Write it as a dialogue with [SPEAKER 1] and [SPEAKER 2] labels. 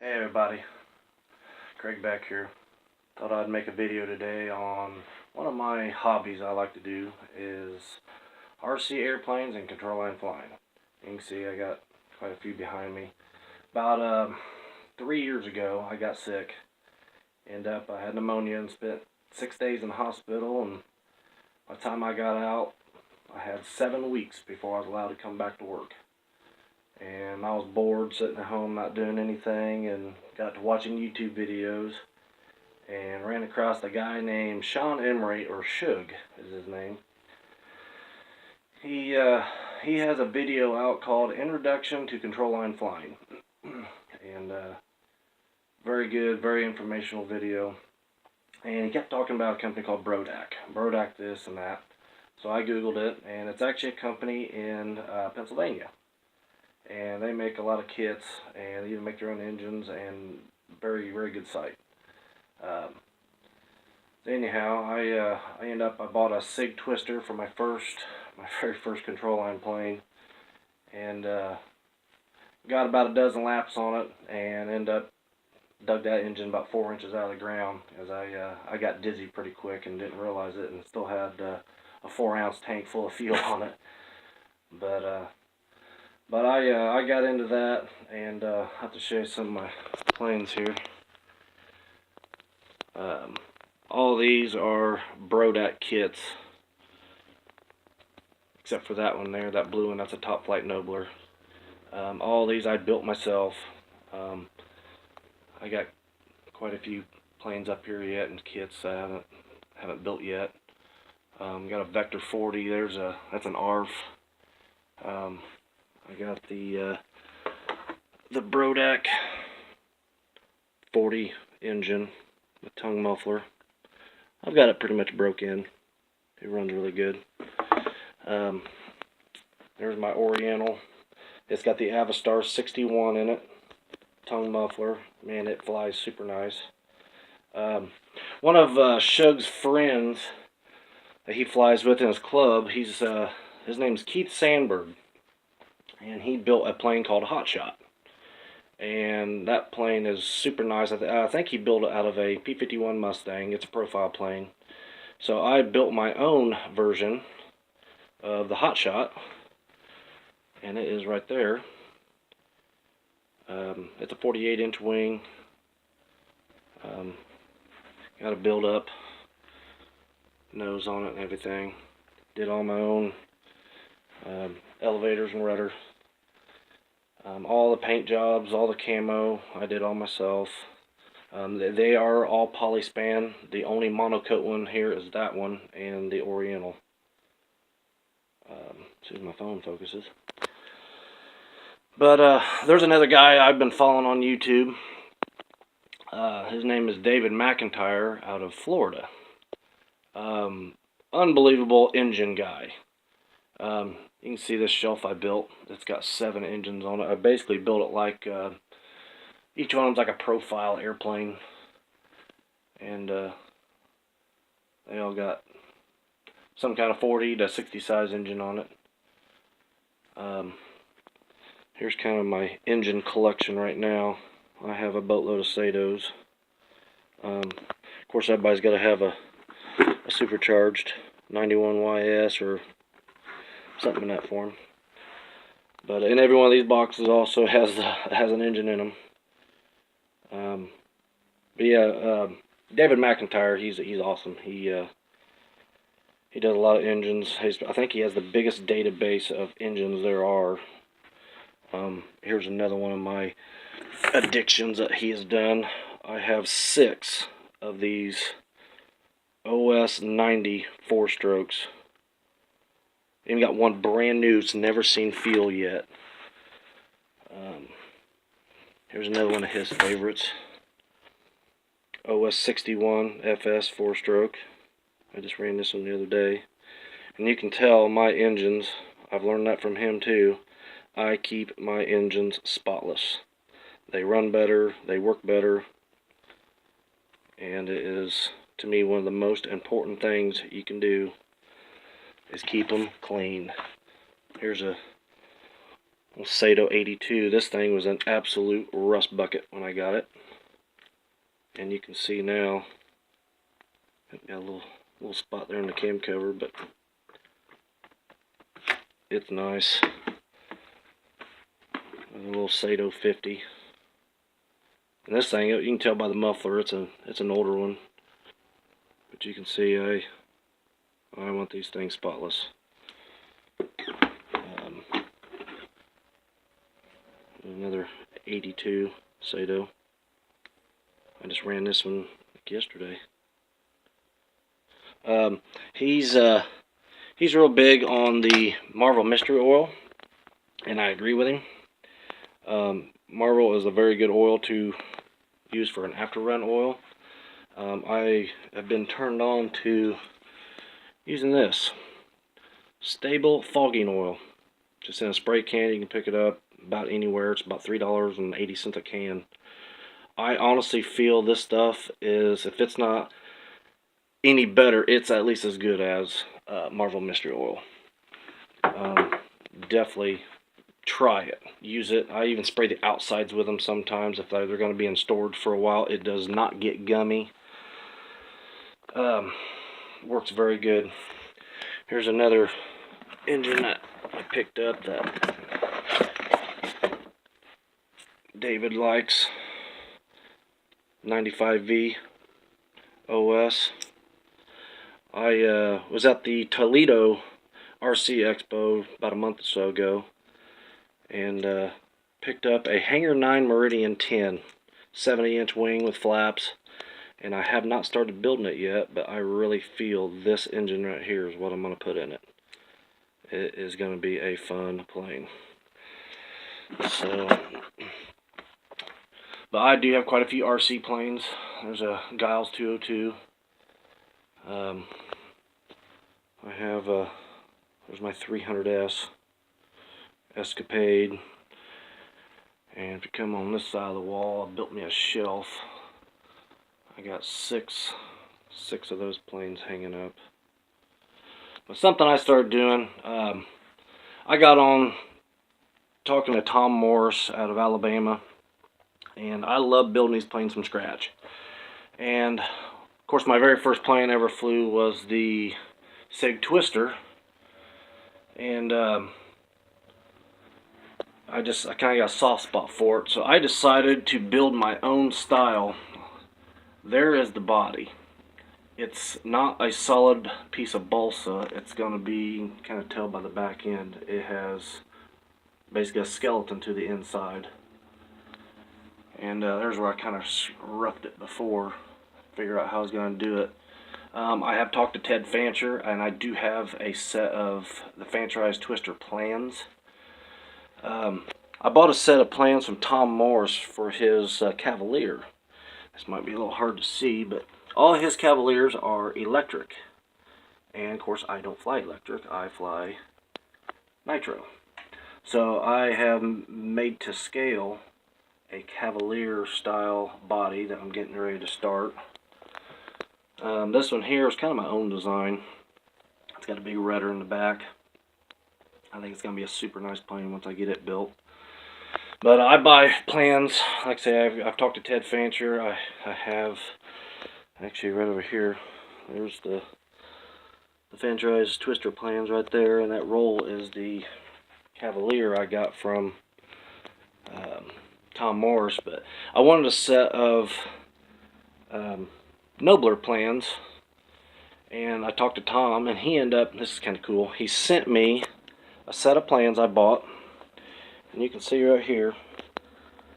[SPEAKER 1] Hey everybody, Craig back here. Thought I'd make a video today on one of my hobbies I like to do is RC airplanes and control line flying. You can see I got quite a few behind me. About 3 years ago I got sick. I had pneumonia and spent 6 days in the hospital, and by the time I got out I had 7 weeks before I was allowed to come back to work. And I was bored sitting at home not doing anything, and got to watching YouTube videos and ran across a guy named Emery, or Shug is his name. He has a video out called Introduction to Control Line Flying. And very good, very informational video. And he kept talking about a company called Brodak this and that. So I googled it, and it's actually a company in Pennsylvania. And they make a lot of kits, and they even make their own engines, and very, very good site. Anyhow, I bought a SIG twister for my very first control line plane, and got about a dozen laps on it, and dug that engine about 4 inches out of the ground, as I got dizzy pretty quick and didn't realize it, and still had a 4-ounce tank full of fuel on it. But I got into that, and I have to show you some of my planes here. All these are Brodak kits, except for that one there, that blue one. That's a Top Flight Nobler. All these I built myself. I got quite a few planes up here yet, and kits I haven't built yet. Got a Vector 40. That's an ARF. I got the Brodak 40 engine with tongue muffler. I've got it pretty much broke in. It runs really good. There's my Oriental. It's got the Avistar 61 in it. Tongue muffler. Man, it flies super nice. One of Shug's friends that he flies with in his club, his name's Keith Sandberg. And he built a plane called Hot Shot, and that plane is super nice. I think he built it out of a P-51 Mustang. It's a profile plane. So I built my own version of the Hot Shot, and it is right there. It's a 48-inch wing. Got a build-up nose on it and everything. Did all my own elevators and rudder. All the paint jobs, all the camo, I did all myself. They are all polyspan. The only monocoat one here is that one and the Oriental. See if my phone focuses. But there's another guy I've been following on YouTube. His name is David McIntire out of Florida. Unbelievable engine guy. You can see this shelf I built. It's got 7 engines on it. I basically built it like each one of them's like a profile airplane, and they all got some kind of 40 to 60 size engine on it. Here's kind of my engine collection right now. I have a boatload of Satos. Of course, everybody's got to have a supercharged 91YS or something in that form. But in every one of these boxes also has an engine in them. But yeah, David McIntire, he's awesome. He does a lot of engines. I think he has the biggest database of engines there are. Here's another one of my addictions that he has done. I have 6 of these OS 90 4-strokes. Even got one brand new, it's never seen feel yet. Here's another one of his favorites. OS 61 FS 4-stroke. I just ran this one the other day. And you can tell my engines, I've learned that from him too, I keep my engines spotless. They run better, they work better, and it is, to me, one of the most important things you can do is keep them clean. Here's Sato 82. This thing was an absolute rust bucket when I got it. And you can see now, I've got a little spot there in the cam cover, but it's nice. A little Sato 50. And this thing, you can tell by the muffler, it's an older one. But you can see I want these things spotless. Another 82 Sato. I just ran this one like yesterday. He's real big on the Marvel Mystery Oil, and I agree with him. Marvel is a very good oil to use for an after run oil. I have been turned on to using this stable fogging oil, just in a spray can. You can pick it up about anywhere. It's about $3.80 a can. I honestly feel this stuff is, if it's not any better, it's at least as good as Marvel Mystery Oil. Definitely try it, use it. I even spray the outsides with them sometimes if they're going to be in storage for a while. It does not get gummy. Works very good. Here's another engine that I picked up that David likes. 95V OS. I was at the Toledo RC Expo about a month or so ago and picked up a Hangar 9 Meridian 10 70-inch wing with flaps, and I have not started building it yet, but I really feel this engine right here is what I'm going to put in it. It is going to be a fun plane. So, but I do have quite a few RC planes. There's a Giles 202. I have there's my 300S Escapade. And if you come on this side of the wall, I built me a shelf. I got six of those planes hanging up. But something I started doing, I got on talking to Tom Morris out of Alabama, and I love building these planes from scratch. And of course, my very first plane I ever flew was the Sig Twister, and I kind of got a soft spot for it, so I decided to build my own style. There is the body. It's not a solid piece of balsa. It's going to be, kind of tell by the back end, it has basically a skeleton to the inside. And there's where I kind of roughed it before, figure out how I was going to do it. I have talked to Ted Fancher, and I do have a set of the Fancherized Twister plans. I bought a set of plans from Tom Morris for his Cavalier. This might be a little hard to see, but all his Cavaliers are electric. And of course I don't fly electric, I fly nitro. So I have made to scale a Cavalier style body that I'm getting ready to start. This one here is kind of my own design. It's got a big rudder in the back. I think it's going to be a super nice plane once I get it built. But I buy plans, like I say, I've talked to Ted Fancher. I have, actually right over here, there's the Fancherized Twister plans right there, and that roll is the Cavalier I got from Tom Morris. But I wanted a set of nobler plans, and I talked to Tom, and he ended up, this is kind of cool, he sent me a set of plans I bought, and you can see right here,